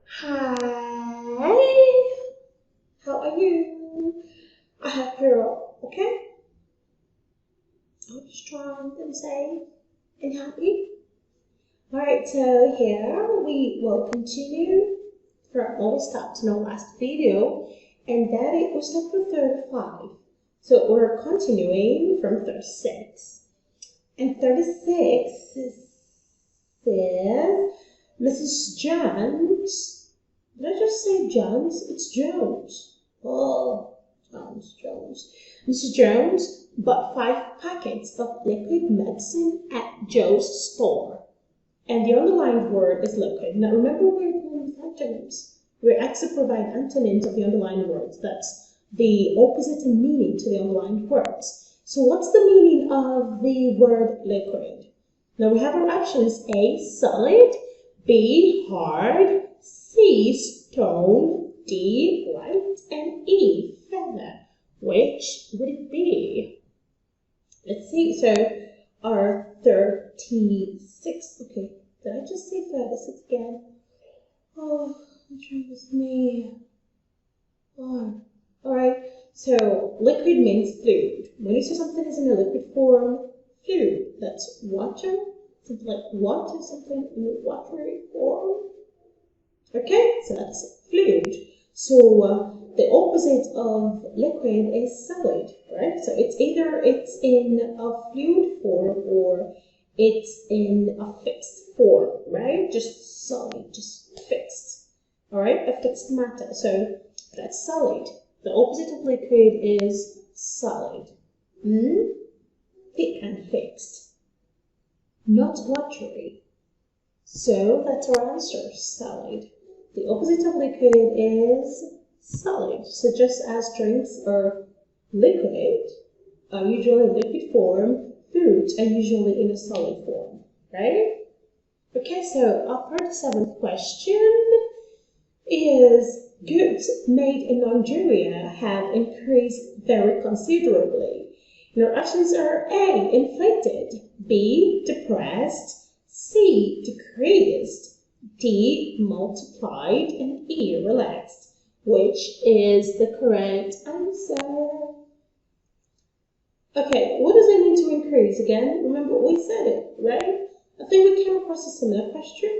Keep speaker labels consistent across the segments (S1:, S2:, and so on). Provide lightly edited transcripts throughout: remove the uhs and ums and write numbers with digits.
S1: Hi, how are you? I hope you're okay, strong and safe and happy. Alright, so here we will continue from where we stopped in our last video, and that it was up to 35. So we're continuing from 36. And 36 says Mrs. Jones. Did I just say Jones? It's Jones. Oh, Jones. Mrs. Jones bought 5 packets of liquid medicine at Joe's store. And the underlined word is liquid. Now remember, we're doing antonyms. We're asked to provide antonyms of the underlined words. That's the opposite in meaning to the underlined words. So what's the meaning of the word liquid? Now we have our options: A, solid; B, hard; C, stone; D, light; and E, feather. Which would it be? Let's see. So our 36. Okay, did I just say 36 again? Oh, which one was me? Oh, all right. So liquid means fluid. When you say something is in a liquid form, fluid. That's water, something like water, something in a watery form. Okay, so that's fluid. So the opposite of liquid is solid, right? So it's either it's in a fluid form or it's in a fixed form, right? Just solid, just fixed. All right, a fixed matter. So that's solid. The opposite of liquid is solid. Thick and fixed. Not watery. So that's our answer, solid. The opposite of liquid is solid. So just as drinks are liquid, are usually in liquid form, foods are usually in a solid form, right? Okay, so our 37th question is: goods made in Nigeria have increased very considerably. Your options are A, inflated; B, depressed; C, decreased; D, multiplied; and E, relaxed. Which is the correct answer? Okay, what does it mean to increase again? Remember, we said it, right? I think we came across a similar question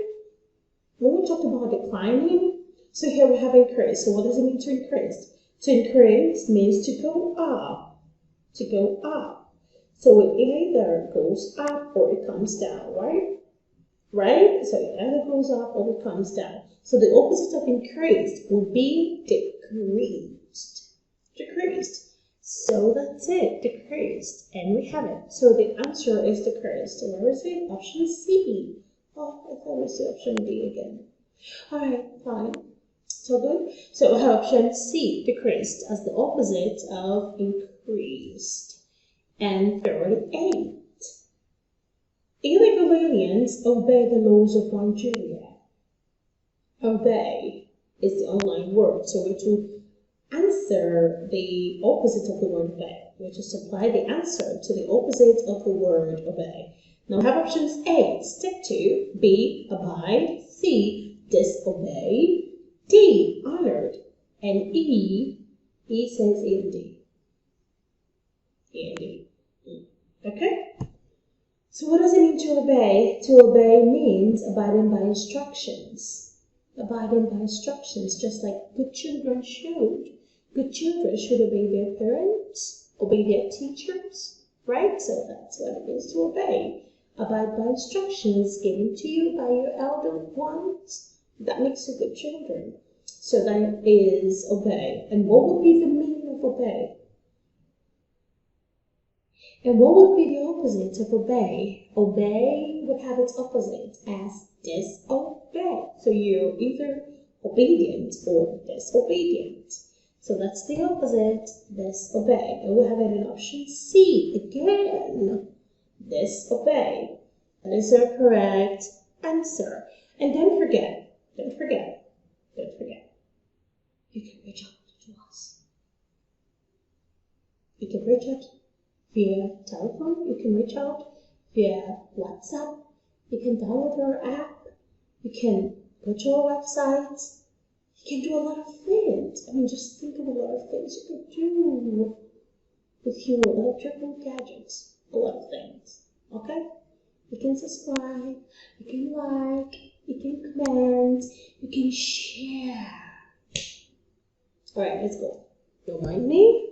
S1: when we talked about declining. So here we have increase. So what does it mean to increase? To increase means to go up. To go up. So it either goes up or it comes down, right? Right? So it either goes up or it comes down. So the opposite of increased would be decreased. Decreased. So that's it, decreased. And we have it. So the answer is decreased. And where is it? Option C. Oh, I thought we said option D again. Alright, fine. So good. So we have option C, decreased, as the opposite of increased. And 38. Illegal aliens obey the laws of Nigeria. Obey is the online word. So we to answer the opposite of the word obey. We just apply the answer to the opposite of the word obey. Now we have options A, stick to; B, abide; C, disobey; D, honored; and E says E and D. E and D. Okay? So what does it mean to obey? To obey means abiding by instructions. Abiding by instructions, just like good children should. Good children should obey their parents, obey their teachers, right? So that's what it means to obey. Abide by instructions given to you by your elder ones. That makes you good children. So that is obey. And what would be the meaning of obey? And what would be the opposite of obey? Obey would have its opposite as disobey. So you're either obedient or disobedient. So that's the opposite, disobey. And we have it in option C again, disobey. That is our correct answer. And don't forget, you can reach out to us. You can reach out via telephone, you can reach out via WhatsApp, you can download our app, you can go to our website. You can do a lot of things. I mean, just think of a lot of things you could do with your electrical gadgets. A lot of things. Okay? You can subscribe, you can like, you can comment, you can share. Alright, let's go. Don't mind me?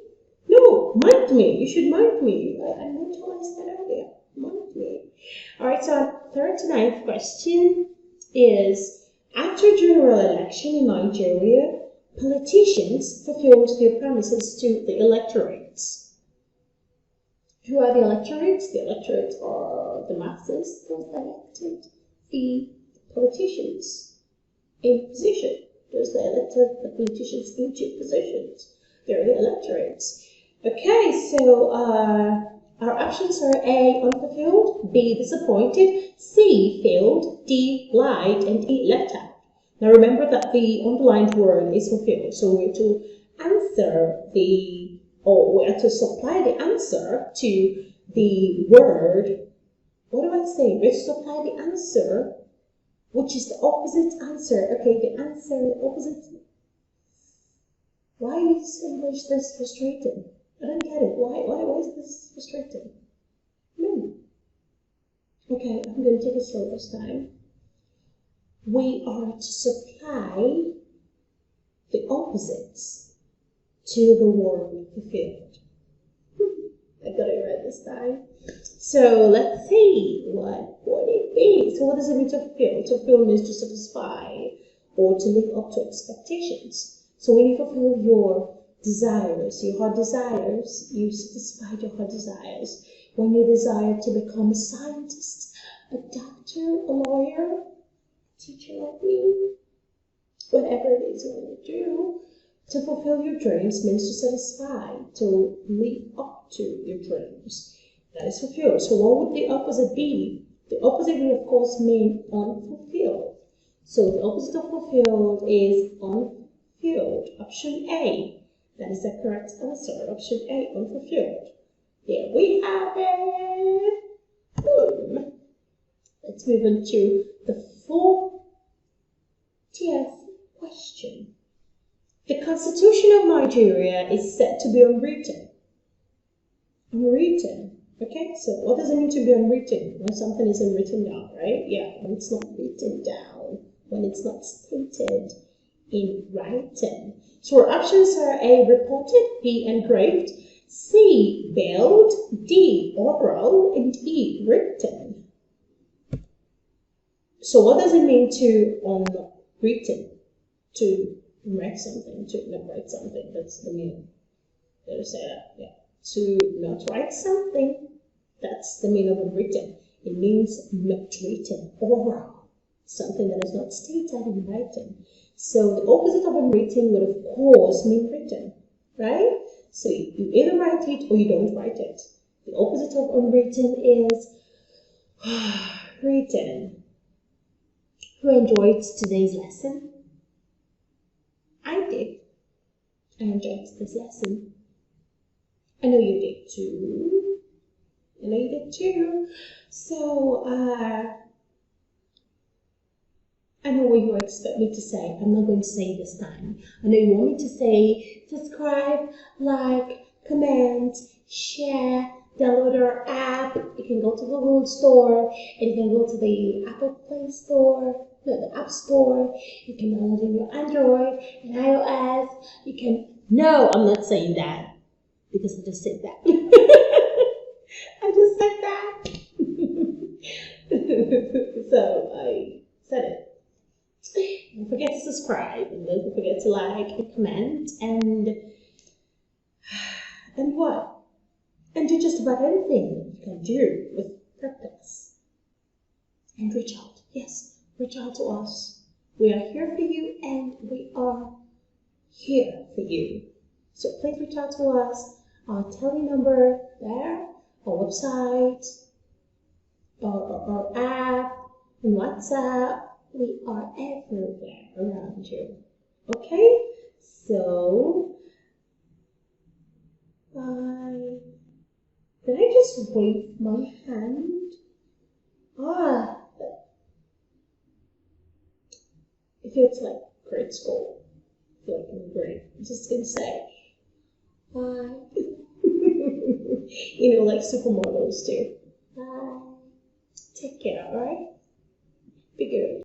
S1: No, mind me. You should mind me. I noticed that earlier. Mind me. Alright, so our third to ninth question is, after general election in Nigeria, politicians fulfilled their promises to the electorates. Who are the electorates? The electorates are the masses, those elected the politicians in position. Those that elected the politicians into positions. They're the electorates. Okay, so our options are A, unfulfilled, B, disappointed, C, failed, D, lied, and E, left out. Now remember that the underlined word is fulfilled, so we're to answer we are to supply the answer to the word. What do I say? We're to supply the answer, which is the opposite answer. Okay, the answer, the opposite. Why is English this frustrating? I don't get it. Why is this frustrating? Okay, I'm going to take it slow this time. We are to supply the opposites to the word fulfilled. I got it right this time. So let's see, what would it be? So what does it mean to fulfill? To fulfill means to satisfy or to live up to expectations. So when you fulfill your desires, your heart desires, you satisfy your heart desires. When you desire to become a scientist, a doctor, a lawyer, a teacher like me, whatever it is you want to do, to fulfill your dreams means to satisfy, to live up to your dreams. That is fulfilled. So what would the opposite be? The opposite would of course mean unfulfilled. So the opposite of fulfilled is unfulfilled. Option A. That is the correct answer. Option A, unfulfilled. There we have it. Boom. Let's move on to the 40th question. The Constitution of Nigeria is said to be unwritten. Unwritten. Okay, so what does it mean to be unwritten? When something isn't written down, right? Yeah, when it's not written down, when it's not stated in writing. So our options are A, reported, B, engraved, C, veiled, D, oral, and E, written. So what does it mean to unwritten? To write something, to not write something. That's the meaning. Did I say that? Yeah. To not write something, that's the meaning of unwritten. It means not written, oral. Something that is not stated in writing. So the opposite of unwritten would of course mean written, right? So you either write it or you don't write it. The opposite of unwritten is written. Who enjoyed today's lesson? I did. I enjoyed this lesson. I know you did too. I know you did too. So, I know what you expect me to say. I'm not going to say it this time. I know you want me to say subscribe, like, comment, share, download our app. You can go to the Google Store, and you can go to the Apple Play Store, the App Store. You can download it in your Android and iOS. You can. No, I'm not saying that because I just said that. I just said that. So I said it. Don't forget to subscribe, and don't forget to like and comment, and what? And do just about anything you can do with Prepclass. And reach out. Yes, reach out to us. We are here for you, and we are here for you. So please reach out to us. Our tele number there, our website, our app, and WhatsApp. We are everywhere around you. Okay? So, did I just wave my hand? if it's like grade school, like in grade, I'm just gonna say hi. You know, like supermodels do. Bye. Take care, alright? Be good.